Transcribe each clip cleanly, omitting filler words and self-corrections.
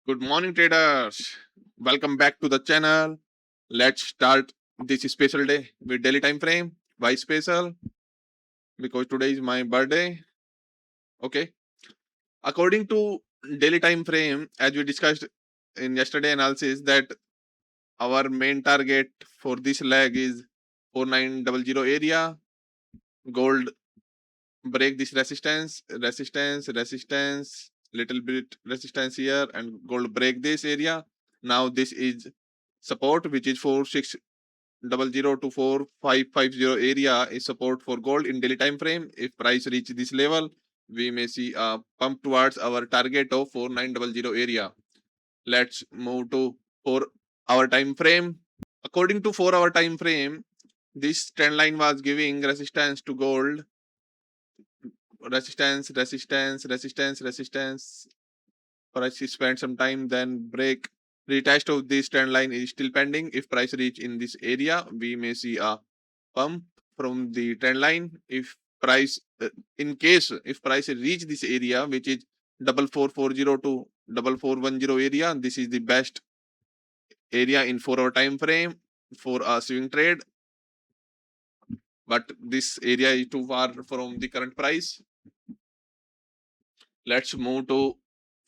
Good morning, traders. Welcome back to the channel. Let's start this special day with daily time frame. Why special? Because today is my birthday. Okay. According to daily time frame, as we discussed in yesterday analysis, that our main target for this leg is 4900 area. Gold break this resistance, little bit resistance here, and gold break this area. Now this is support, which is 4600 to 4550 area is support for gold in daily time frame. If price reach this level, we may see a pump towards our target of 4900 area. Let's move to 4 hour time frame. According to 4 hour time frame, this trend line was giving resistance to gold. Resistance. Price spend some time, then break. Retest of this trend line is still pending. If price reach in this area, we may see a pump from the trend line. If price, in case if price reach this area, which is 4440 to 4410 area, this is the best area in 4 hour time frame for a swing trade. But this area is too far from the current price. Let's move to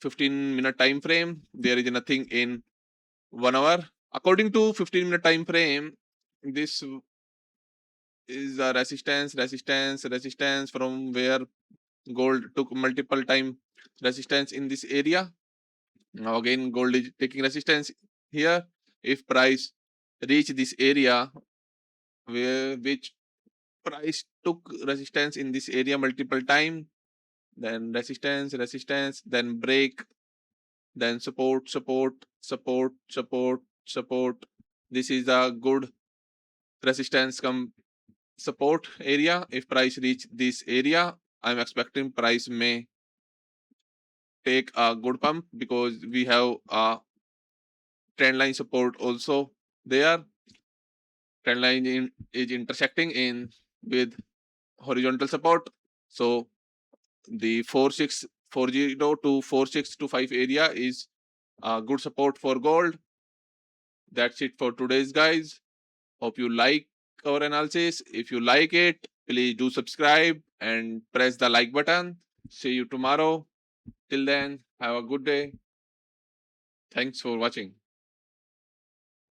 15-minute time frame. There is nothing in 1 hour. According to 15-minute time frame, this is a resistance from where gold took multiple time resistance in this area. Now again, gold is taking resistance here. If price reach this area, which price took resistance in this area multiple time, then resistance, then break, then support. This is a good resistance come support area. If price reach this area, I'm expecting price may take a good pump because we have a trend line support also there. Trend line is intersecting in with horizontal support. So the 4640 to 4625 area is a good support for gold. That's it for today's, guys. Hope you like our analysis. If you like it, please do subscribe and press the like button. See you tomorrow. Till then, have a good day. Thanks for watching.